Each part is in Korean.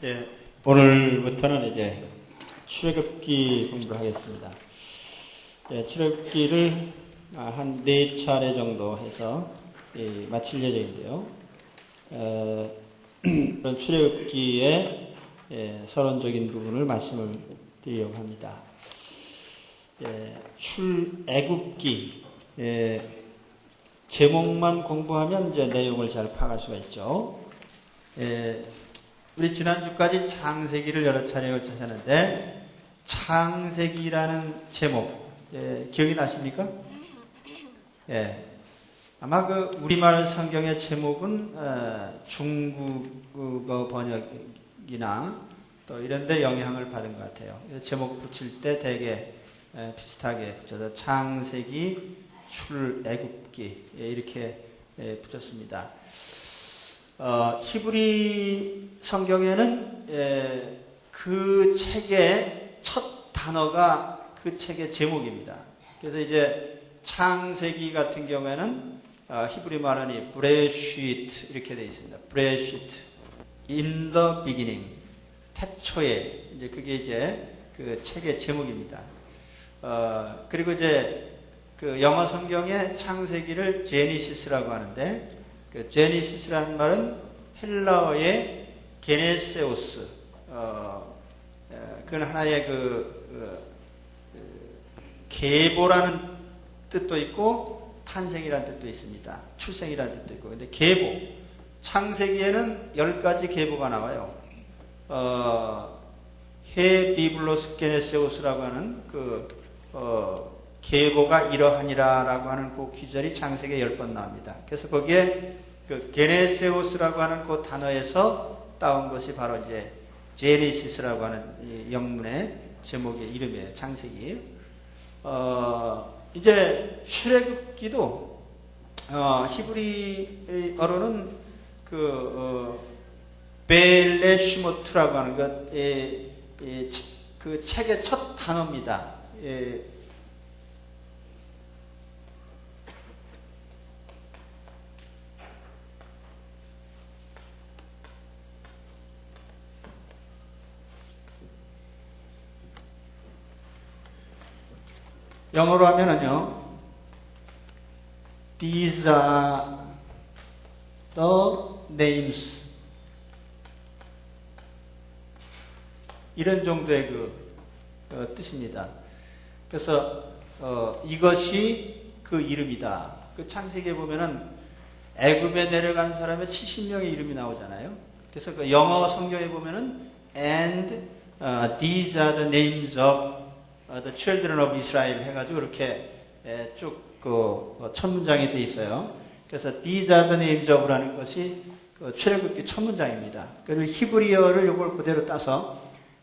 예, 오늘부터는 이제 출애굽기 공부를 하겠습니다. 예, 출애굽기를 한 4차례 정도 해서 마칠 예정인데요. 그런 출애굽기의 서론적인 부분을 말씀을 드리려고 합니다. 출애굽기 제목만 공부하면 이제 내용을 잘 파악할 수가 있죠. 우리 지난주까지 창세기를 여러 차례 걸쳐셨는데 창세기라는 제목 기억이 나십니까? 아마 그 우리말 성경의 제목은 중국어 번역이나 또 이런 데 영향을 받은 것 같아요. 제목 붙일 때 되게 비슷하게 붙여서 창세기, 출애굽기 이렇게 붙였습니다. 히브리 성경에는 그 책의 첫 단어가 그 책의 제목입니다. 그래서 이제 창세기 같은 경우에는 히브리 말하니 브레시트 이렇게 되어 있습니다. 브레시트 in the beginning 태초에 이제 그게 이제 그 책의 제목입니다. 그리고 이제 그 영어 성경의 창세기를 제니시스라고 하는데 그 제니시스라는 말은 헬라어의 게네세오스 그건 하나의 계보라는 뜻도 있고 탄생이라는 뜻도 있습니다. 출생이라는 뜻도 있고 근데 계보 창세기에는 10가지 계보가 나와요. 헤비블로스 게네세오스라고 하는 계보가 이러하니라라고 하는 그 귀절이 창세기에 10번 나옵니다. 그래서 거기에 그 게네세오스라고 하는 그 단어에서 따온 것이 바로 이제 제네시스라고 하는 이 영문의 제목의 이름이에요. 창세기. 이제 출애굽기도 히브리어로는 벨레시모트라고 하는 것, 그 책의 첫 단어입니다. 영어로 하면은요, These are the names. 이런 정도의 뜻입니다. 그래서, 이것이 그 이름이다. 그 창세기에 보면은 애굽에 내려간 사람의 70명의 이름이 나오잖아요. 그래서 그 영어 성경에 보면은 and these are the names of the children of Israel 해가지고 이렇게 쭉 첫 문장이 되어 있어요. 그래서 these are the names of라는 것이 출애굽기 첫 문장입니다. 그리고 히브리어를 이걸 그대로 따서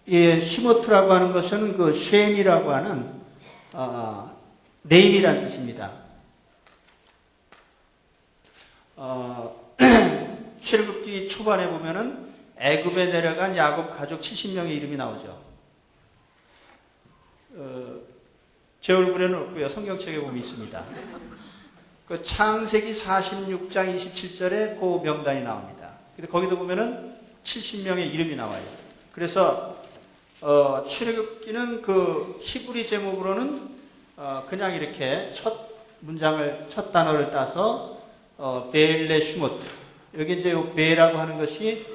시모트라고 하는 것은 그 쉔이라고 하는 네임이라는 뜻입니다. 출애굽기 초반에 보면은 애굽에 내려간 야곱 가족 70명의 이름이 나오죠. 제 얼굴에는 없고요. 성경책에 보면 있습니다. 그 창세기 46장 27절에 그 명단이 나옵니다. 근데 거기도 보면은 70명의 이름이 나와요. 그래서 출애굽기는 그 히브리 제목으로는 그냥 이렇게 첫 단어를 따서 벨레슈모트 여기 이제 요 베라고 하는 것이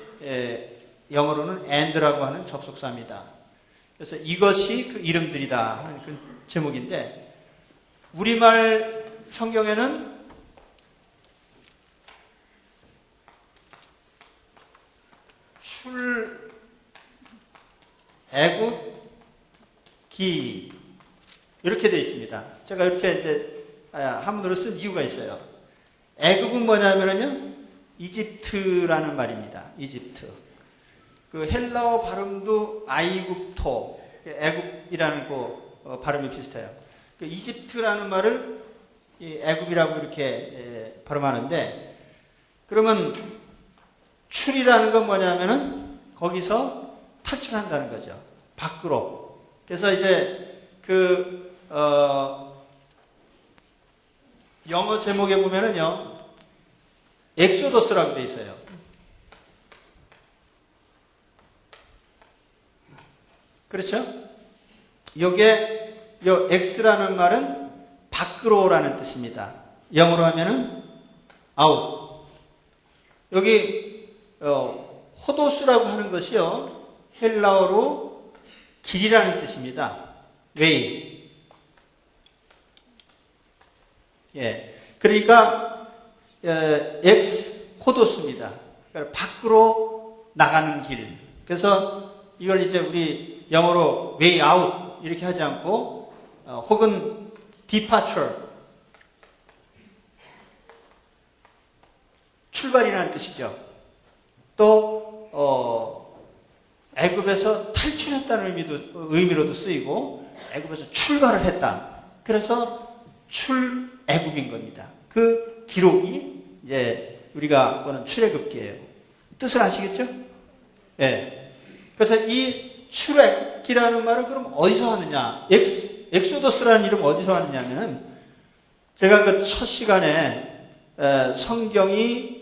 영어로는 and라고 하는 접속사입니다. 그래서 이것이 그 이름들이다 하는 그 제목인데 우리말 성경에는 출애굽기 이렇게 되어 있습니다. 제가 이렇게 이제 한문으로 쓴 이유가 있어요. 애굽은 뭐냐면요 이집트라는 말입니다. 이집트. 그 헬라어 발음도 아이굽토, 애굽이라는 발음이 비슷해요. 그 이집트라는 말을 애굽이라고 이렇게 발음하는데, 그러면 출이라는 건 뭐냐면은 거기서 탈출한다는 거죠. 밖으로. 그래서 이제 영어 제목에 보면은요, 엑소더스라고 돼 있어요. 그렇죠? 요게 요 X라는 말은 밖으로라는 뜻입니다. 영어로 하면은 out. 여기 호도스라고 하는 것이요 헬라어로 길이라는 뜻입니다. way. 예, 그러니까 X 호도스입니다. 그러니까 밖으로 나가는 길. 그래서 이걸 이제 우리 영어로 way out 이렇게 하지 않고 혹은 departure 출발이라는 뜻이죠. 또 애굽에서 탈출했다는 의미로도 쓰이고 애굽에서 출발을 했다. 그래서 출애굽인 겁니다. 그 기록이 이제 우리가 보는 출애굽기예요. 뜻을 아시겠죠? 예. 그래서 이 출애굽기라는 말을 그럼 어디서 하느냐? 엑소더스라는 이름 어디서 하느냐면은 제가 그 첫 시간에 성경이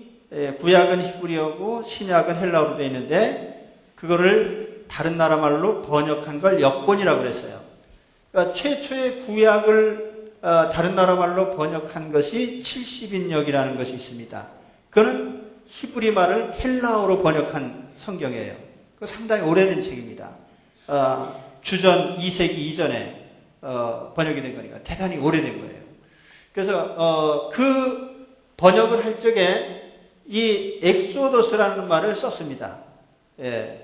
구약은 히브리어고 신약은 헬라어로 되어 있는데 그거를 다른 나라 말로 번역한 걸 역본이라고 그랬어요. 그러니까 최초의 구약을 다른 나라 말로 번역한 것이 70인역이라는 것이 있습니다. 그거는 히브리 말을 헬라어로 번역한 성경이에요. 그 상당히 오래된 책입니다. 주전 2세기 이전에 번역이 된 거니까 대단히 오래된 거예요. 그래서 그 번역을 할 적에 이 엑소더스라는 말을 썼습니다. 예.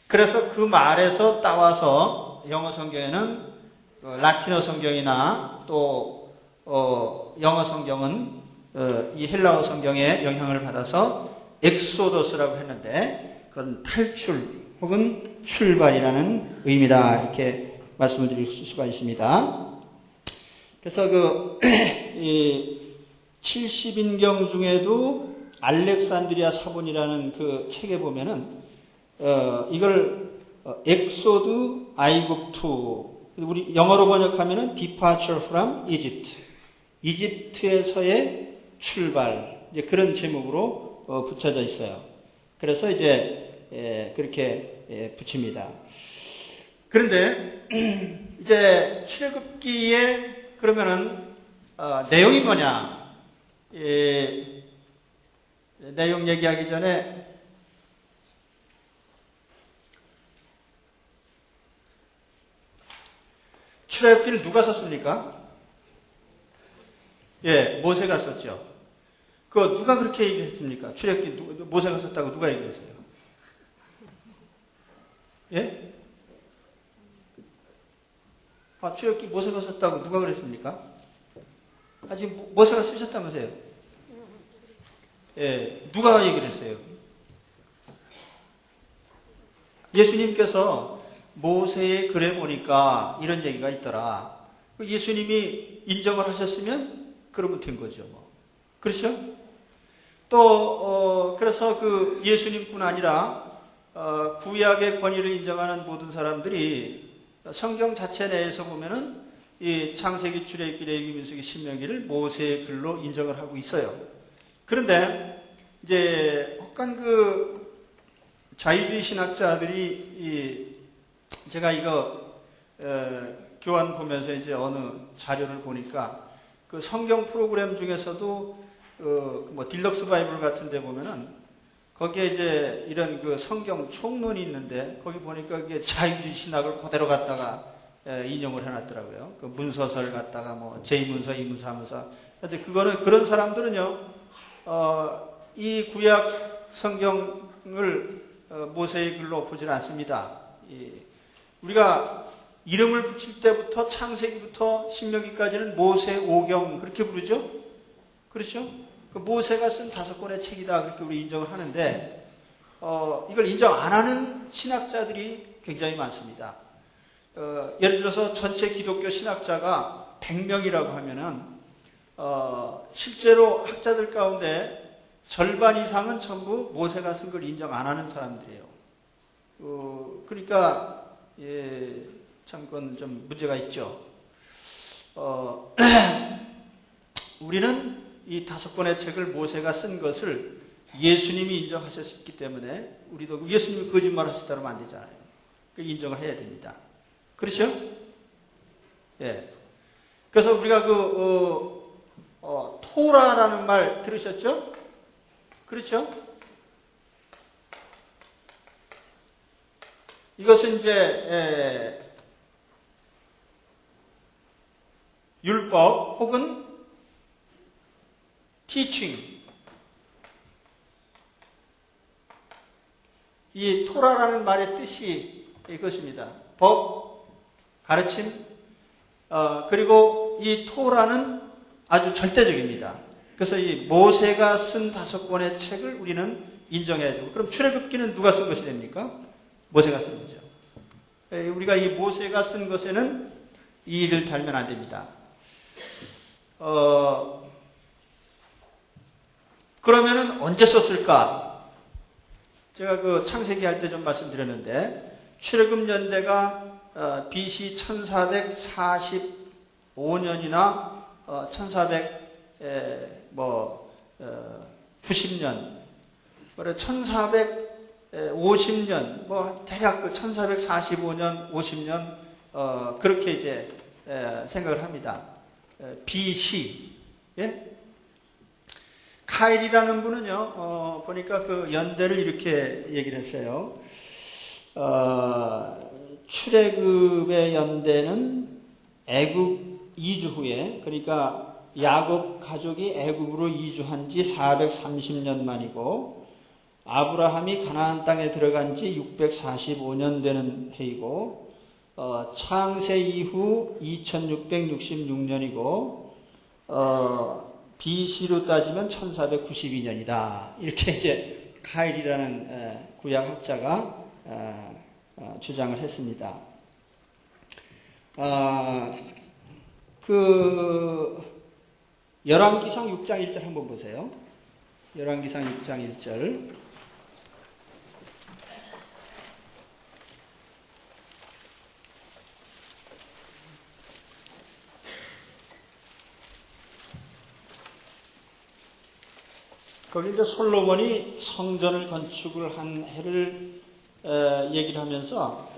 그래서 그 말에서 따와서 영어 성경에는 라틴어 성경이나 또 영어 성경은 이 헬라어 성경의 영향을 받아서 엑소더스라고 했는데 그건 탈출 혹은 출발이라는 의미다 이렇게 말씀을 드릴 수가 있습니다. 그래서 이 70인경 중에도 알렉산드리아 사본이라는 그 책에 보면은 이걸 엑소드 아이굽투 우리 영어로 번역하면은 Departure from Egypt 이집트에서의 출발 이제 그런 제목으로 붙여져 있어요. 그래서 이제 그렇게 붙입니다. 그런데 이제 출애굽기에 그러면은 내용이 뭐냐? 내용 얘기하기 전에 출애굽기를 누가 썼습니까? 예, 모세가 썼죠. 그 누가 그렇게 얘기했습니까? 출애굽기 모세가 썼다고 누가 얘기했어요? 예? 출애굽기 모세가 썼다고 누가 그랬습니까? 지금 모세가 쓰셨다면서요? 예, 누가 얘기를 했어요? 예수님께서 모세의 글에 보니까 이런 얘기가 있더라. 예수님이 인정을 하셨으면 그러면 된 거죠. 뭐. 그렇죠? 또 그래서 그 예수님뿐 아니라 구약의 권위를 인정하는 모든 사람들이 성경 자체 내에서 보면은 이 창세기, 출애굽기, 레위기, 민수기, 신명기를 모세의 글로 인정을 하고 있어요. 그런데 이제 약간 그 자유주의 신학자들이 제가 이거 교환 보면서 이제 어느 자료를 보니까 그 성경 프로그램 중에서도 뭐 딜럭스 바이블 같은 데 보면은 거기에 이제 이런 그 성경 총론이 있는데 거기 보니까 이게 자유주의 신학을 그대로 갖다가 인용을 해놨더라고요. 그 문서서를 갖다가 뭐 제2문서, 2문서 하면서. 근데 그거는 그런 사람들은요, 이 구약 성경을 모세의 글로 보지는 않습니다. 우리가 이름을 붙일 때부터 창세기부터 신명기까지는 모세 오경 그렇게 부르죠? 그렇죠? 그 모세가 쓴 5권의 책이다 그렇게 우리 인정을 하는데 이걸 인정 안 하는 신학자들이 굉장히 많습니다. 예를 들어서 전체 기독교 신학자가 100명이라고 하면은 실제로 학자들 가운데 절반 이상은 전부 모세가 쓴 걸 인정 안 하는 사람들이에요. 그러니까 참 그건 좀 문제가 있죠. 우리는 이 5권의 책을 모세가 쓴 것을 예수님이 인정하셨기 때문에 우리도 예수님이 거짓말 하셨다면 안 되잖아요. 그 인정을 해야 됩니다. 그렇죠? 예. 그래서 우리가 토라라는 말 들으셨죠? 그렇죠? 이것은 이제 율법 혹은 teaching, 이 토라라는 말의 뜻이 이것입니다. 법, 가르침, 그리고 이 토라는 아주 절대적입니다. 그래서 이 모세가 쓴 5권의 책을 우리는 인정해야 되고, 그럼 출애굽기는 누가 쓴 것이 됩니까? 모세가 쓴 거죠. 우리가 이 모세가 쓴 것에는 이의를 달면 안 됩니다. 그러면은 언제 썼을까? 제가 그 창세기 할 때 좀 말씀드렸는데, 출애굽 연대가 BC 1445년이나 1490년, 1450년, 대략 그 1445년, 50년, 그렇게 이제 생각을 합니다. BC. 예? 카일이라는 분은요, 보니까 그 연대를 이렇게 얘기를 했어요. 출애굽의 연대는 애굽 이주 후에, 그러니까 야곱 가족이 애굽으로 이주한 지 430년 만이고, 아브라함이 가나안 땅에 들어간 지 645년 되는 해이고, 창세 이후 2666년이고, BC로 따지면 1492년이다. 이렇게 이제 카일이라는 구약학자가 주장을 했습니다. 열왕기상 6장 1절 한번 보세요. 열왕기상 6장 1절. 거기 이제 솔로몬이 성전을 건축을 한 해를 얘기를 하면서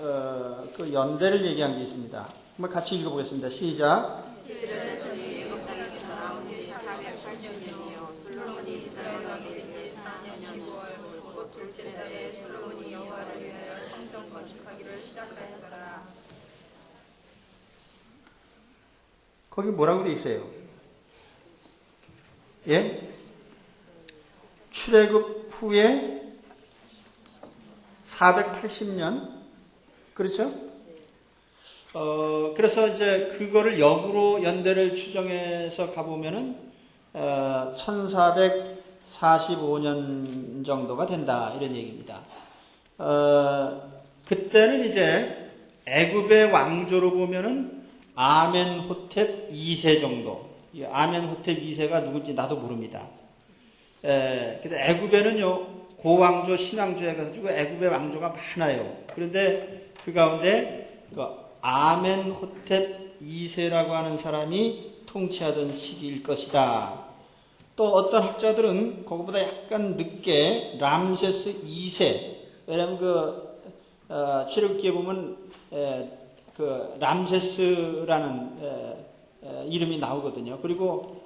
그 연대를 얘기한 게 있습니다. 한번 같이 읽어보겠습니다. 시작. 거기 뭐라고 돼 있어요? 예? 출애굽 후에 480년, 그렇죠? 그래서 이제 그거를 역으로 연대를 추정해서 가보면은 1445년 정도가 된다, 이런 얘기입니다. 그때는 이제 애굽의 왕조로 보면은 아멘호텝 2세 정도. 이 아멘호텝 2세가 누군지 나도 모릅니다. 근데 애굽에는요, 고왕조, 신왕조 해가지고 애굽의 왕조가 많아요. 그런데 그 가운데 그 아멘호텝 2세라고 하는 사람이 통치하던 시기일 것이다. 또 어떤 학자들은 그거보다 약간 늦게 람세스 2세, 왜냐면 출애굽기에 보면 그 람세스라는 이름이 나오거든요. 그리고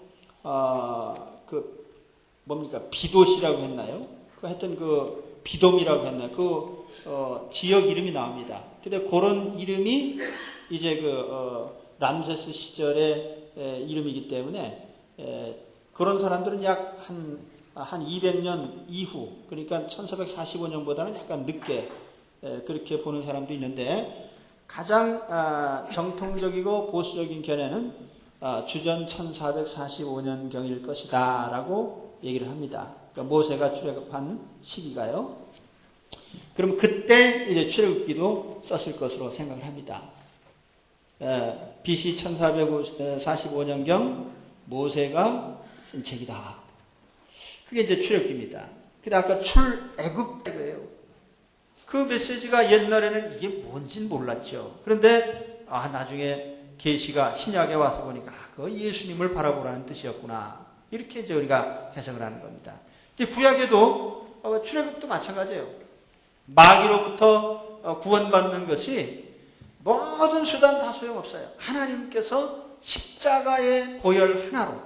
비도시라고 했나요? 하여튼 비돔이라고 했나요? 지역 이름이 나옵니다. 근데 그런 이름이 이제 람세스 시절의 이름이기 때문에 그런 사람들은 약 한 200년 이후, 그러니까 1445년보다는 약간 늦게 그렇게 보는 사람도 있는데, 가장 정통적이고 보수적인 견해는 주전 1445년경일 것이다 라고 얘기를 합니다. 그러니까 모세가 출애굽한 시기가요. 그럼 그때 이제 출애굽기도 썼을 것으로 생각을 합니다. BC 1445년경 모세가 쓴 책이다. 그게 이제 출애굽기입니다. 근데 아까 출애굽이에요. 그 메시지가 옛날에는 이게 뭔진 몰랐죠. 그런데 나중에 계시가 신약에 와서 보니까 그 예수님을 바라보라는 뜻이었구나. 이렇게 이제 우리가 해석을 하는 겁니다. 구약에도 출애굽도 마찬가지예요. 마귀로부터 구원받는 것이 모든 수단 다 소용없어요. 하나님께서 십자가의 보혈 하나로,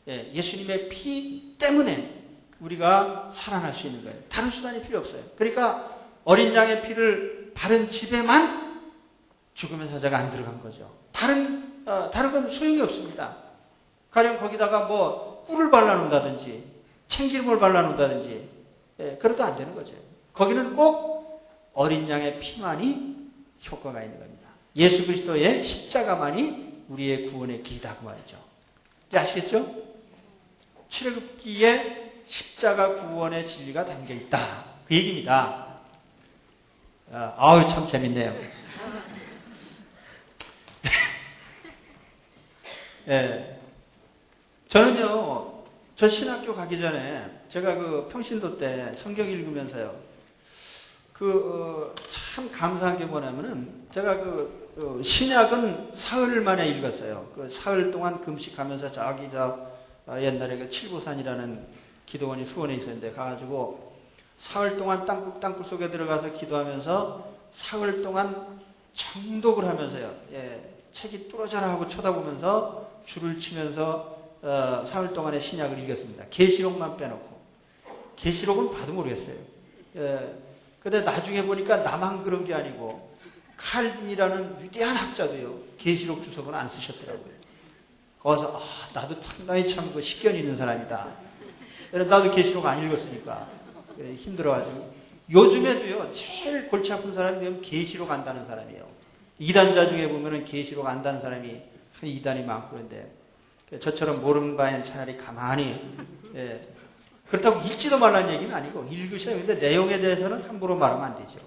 예수님의 피 때문에 우리가 살아날 수 있는 거예요. 다른 수단이 필요 없어요. 그러니까 어린 양의 피를 바른 집에만 죽음의 사자가 안 들어간 거죠. 다른 건 소용이 없습니다. 가령 거기다가 뭐 꿀을 발라놓는다든지 참기름을 발라놓는다든지 그래도 안 되는 거죠. 거기는 꼭 어린 양의 피만이 효과가 있는 겁니다. 예수 그리스도의 십자가만이 우리의 구원의 길이다 그 말이죠. 아시겠죠? 출애굽기에 십자가 구원의 진리가 담겨있다 그 얘기입니다. 아우 참 재밌네요. 저는요, 저 신학교 가기 전에 제가 그 평신도 때 성경 읽으면서요, 참 감사한 게 뭐냐면은 제가 신약은 사흘 만에 읽었어요. 사흘 동안 금식하면서 저기 옛날에 그 칠보산이라는 기도원이 수원에 있었는데 가가지고 사흘 동안 땅굴 속에 들어가서 기도하면서 사흘 동안 정독을 하면서요. 책이 뚫어져라 하고 쳐다보면서 줄을 치면서 사흘 동안의 신약을 읽었습니다. 계시록만 빼놓고. 계시록은 봐도 모르겠어요. 근데 나중에 보니까 나만 그런 게 아니고 칼빈이라는 위대한 학자도요. 계시록 주석은 안 쓰셨더라고요. 거기서 나도 상당히 참 식견 있는 사람이다. 나도 계시록 안 읽었으니까 힘들어가지고 요즘에도요. 제일 골치 아픈 사람이 계시록 안다는 사람이에요. 이단자 중에 보면은 계시록 안다는 사람이 한 이단이 많고 그런데 저처럼 모르는 바엔 차라리 가만히 그렇다고 읽지도 말라는 얘기는 아니고 읽으셔야 근데 내용에 대해서는 함부로 말하면 안 되죠.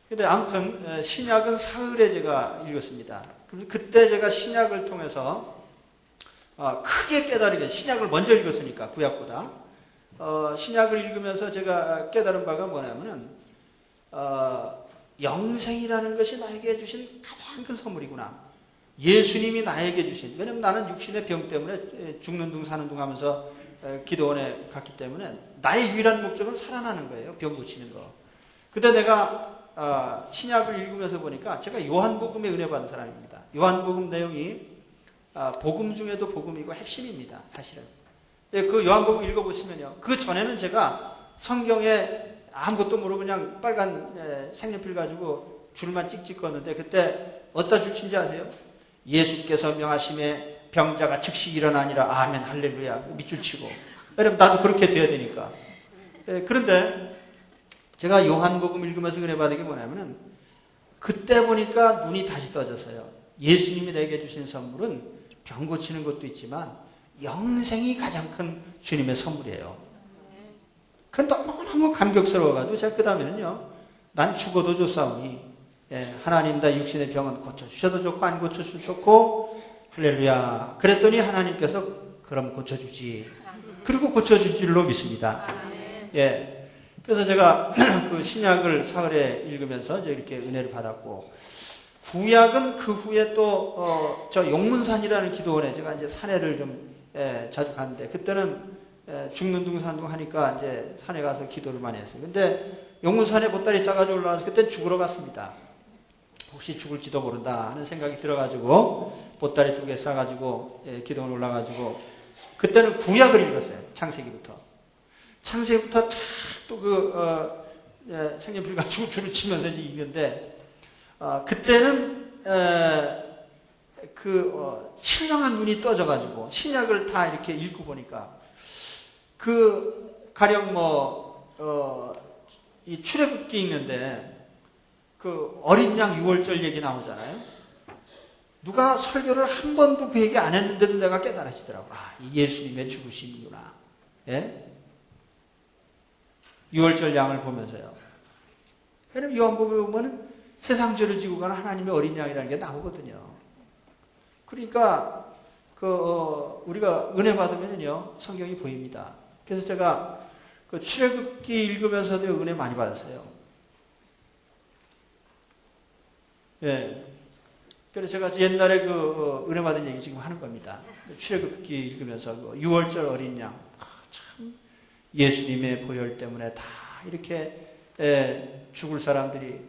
근데 아무튼 신약은 사흘에 제가 읽었습니다. 그때 제가 신약을 통해서 크게 깨달으게 신약을 먼저 읽었으니까 구약보다 신약을 읽으면서 제가 깨달은 바가 뭐냐면은 영생이라는 것이 나에게 주신 가장 큰 선물이구나. 예수님이 나에게 주신, 왜냐면 나는 육신의 병 때문에 죽는 둥 사는 둥 하면서 기도원에 갔기 때문에 나의 유일한 목적은 살아나는 거예요. 병 고치는 거. 근데 내가 신약을 읽으면서 보니까 제가 요한복음에 은혜 받은 사람입니다. 요한복음 내용이 복음 중에도 복음이고 핵심입니다. 사실은. 그 요한복음 읽어보시면요. 그 전에는 제가 성경에 아무것도 모르고 그냥 빨간 색연필 가지고 줄만 찍찍 걷는데 그때 어디다 줄 친지 아세요? 예수께서 명하심에 병자가 즉시 일어나니라. 아멘 할렐루야. 밑줄 치고. 여러분 나도 그렇게 돼야 되니까. 그런데 제가 요한복음 읽으면서 은혜 받은 게 뭐냐면은 그때 보니까 눈이 다시 떠졌어요. 예수님이 내게 주신 선물은 병 고치는 것도 있지만 영생이 가장 큰 주님의 선물이에요. 그 너무너무 감격스러워가지고 제가 그 다음에는요. 난 죽어도 좋사오니 하나님 다 육신의 병은 고쳐주셔도 좋고 안 고쳐주셔도 좋고 할렐루야. 그랬더니 하나님께서 그럼 고쳐주지. 그리고 고쳐줄 줄로 믿습니다. 그래서 제가 그 신약을 사흘에 읽으면서 이렇게 은혜를 받았고 구약은 그 후에 또 저 용문산이라는 기도원에 제가 이제 산에를 좀 자주 갔는데 그때는 죽는 둥 사는 둥 하니까 이제 산에 가서 기도를 많이 했어요. 근데 용문산에 보따리 싸가지고 올라가서 그때 죽으러 갔습니다. 혹시 죽을지도 모른다 하는 생각이 들어가지고 보따리 2개 싸가지고 기도원 올라가지고 그때는 구약을 읽었어요. 창세기부터. 창세기부터 또 색연필 가지고 줄을 치면서 읽는데 그때는 신령한 눈이 떠져가지고 신약을 다 이렇게 읽고 보니까 가령 이 출애굽기 읽는데 어린 양 6월절 얘기 나오잖아요. 누가 설교를 한 번도 그 얘기 안 했는데도 내가 깨달아지더라고. 이 예수님의 죽으심이구나. 6월절 양을 보면서요. 왜냐면 요한복음에 보면은 세상 죄를 지고 가는 하나님의 어린 양이라는 게 나오거든요. 그러니까 우리가 은혜 받으면요 성경이 보입니다. 그래서 제가 출애굽기 읽으면서도 은혜 많이 받았어요. 그래서 제가 옛날에 은혜 받은 얘기 지금 하는 겁니다. 출애굽기 읽으면서 6월절 어린 양. 참 예수님의 보혈 때문에 다 이렇게 죽을 사람들이,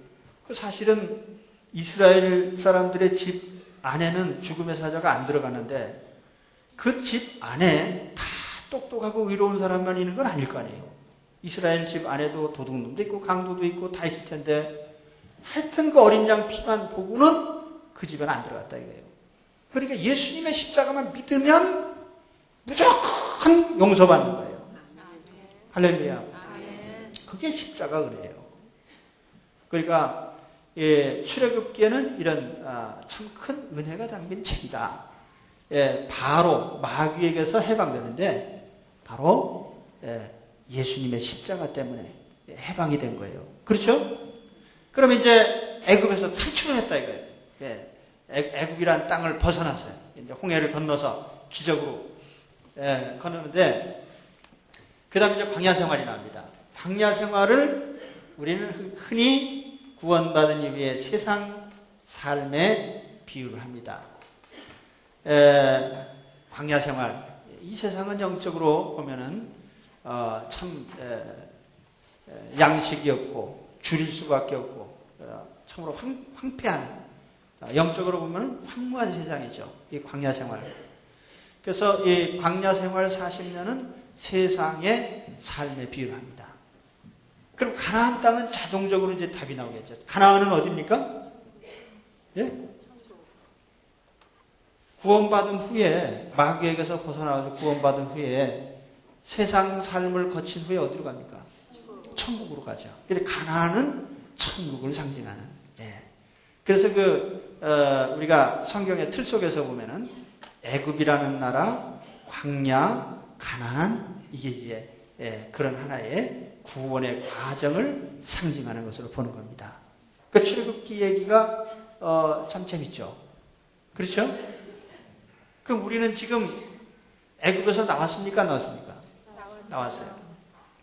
그 사실은 이스라엘 사람들의 집 안에는 죽음의 사자가 안 들어가는데 그 집 안에 다 똑똑하고 의로운 사람만 있는 건 아닐 거 아니에요. 이스라엘 집 안에도 도둑놈도 있고 강도도 있고 다 있을 텐데 하여튼 그 어린 양 피만 보고는 그 집에는 안 들어갔다 이거예요. 그러니까 예수님의 십자가만 믿으면 무조건 용서받는 거예요. 할렐루야. 그게 십자가 은혜예요. 그러니까 출애굽기에는 이런 참 큰 은혜가 담긴 책이다. 바로 마귀에게서 해방되는데 바로 예수님의 십자가 때문에 해방이 된 거예요. 그렇죠? 그럼 이제 애굽에서 탈출을 했다 이거예요. 애굽이란 땅을 벗어났어요. 이제 홍해를 건너서 기적으로 건너는데 그 다음에 이제 광야 생활이 나옵니다. 광야 생활을 우리는 흔히 구원받은 이후에 세상 삶에 비유를 합니다. 광야 생활, 이 세상은 영적으로 보면은 참 양식이 없고 줄일 수밖에 없고 참으로 황폐한, 영적으로 보면 황무한 세상이죠. 이 광야 생활. 그래서 이 광야 생활 40년은 세상의 삶에 비유를 합니다. 그럼 가나안 땅은 자동적으로 이제 답이 나오겠죠. 가나안은 어디입니까? 예? 구원받은 후에, 마귀에게서 벗어나서 구원받은 후에 세상 삶을 거친 후에 어디로 갑니까? 천국으로 가죠. 근데 가나안은 천국을 상징하는. 그래서 우리가 성경의 틀 속에서 보면은 애굽이라는 나라, 광야, 가나안, 이게 이제 그런 하나의 구원의 과정을 상징하는 것으로 보는 겁니다. 그 출애굽기 얘기가 참 재밌죠. 그렇죠? 그럼 우리는 지금 애굽에서 나왔습니까? 나왔습니까? 나왔어요.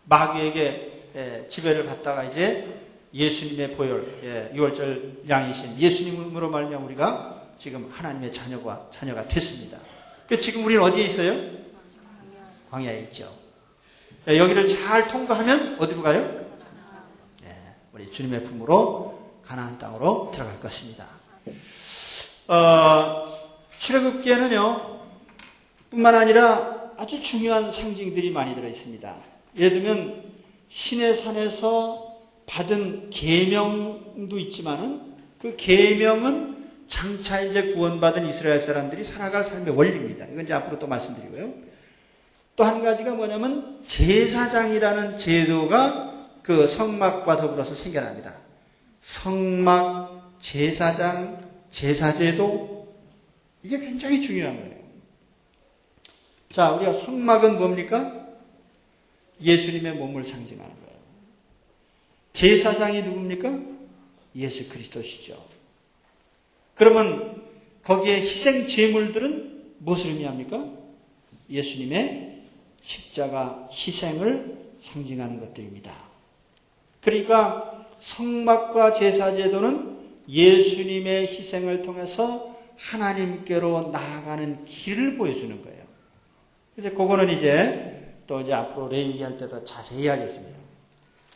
마귀에게 지배를 받다가 이제 예수님의 보혈, 유월절 양이신 예수님으로 말미암아 우리가 지금 하나님의 자녀가 됐습니다. 그 지금 우리는 어디에 있어요? 광야에 있죠. 여기를 잘 통과하면 어디로 가요? 우리 주님의 품으로 가나안 땅으로 들어갈 것입니다. 출애굽기에는요, 뿐만 아니라 아주 중요한 상징들이 많이 들어 있습니다. 예를 들면 신의 산에서 받은 계명도 있지만은 그 계명은 장차 이제 구원받은 이스라엘 사람들이 살아갈 삶의 원리입니다. 이건 이제 앞으로 또 말씀드리고요. 또 한 가지가 뭐냐면 제사장이라는 제도가 그 성막과 더불어서 생겨납니다. 성막, 제사장, 제사제도, 이게 굉장히 중요한 거예요. 자, 우리가 성막은 뭡니까? 예수님의 몸을 상징하는 거예요. 제사장이 누굽니까? 예수 그리스도시죠. 그러면 거기에 희생 제물들은 무엇을 의미합니까? 예수님의 십자가 희생을 상징하는 것들입니다. 그러니까 성막과 제사제도는 예수님의 희생을 통해서 하나님께로 나아가는 길을 보여주는 거예요. 이제 그거는 또 앞으로 레위기 할 때 더 자세히 하겠습니다.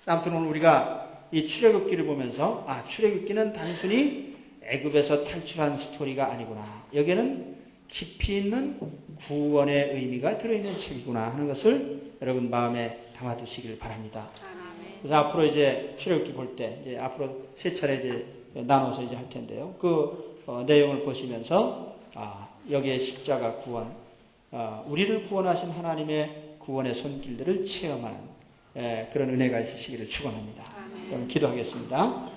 아무튼 오늘 우리가 이 출애굽기를 보면서 출애굽기는 단순히 애굽에서 탈출한 스토리가 아니구나. 여기에는 깊이 있는 구원의 의미가 들어있는 책이구나 하는 것을 여러분 마음에 담아두시길 바랍니다. 그래서 앞으로 이제 출애굽기 볼 때 앞으로 세 차례 나눠서 할 텐데요. 그 내용을 보시면서 여기에 십자가 구원, 우리를 구원하신 하나님의 구원의 손길들을 체험하는 그런 은혜가 있으시기를 축원합니다. 그럼 기도하겠습니다.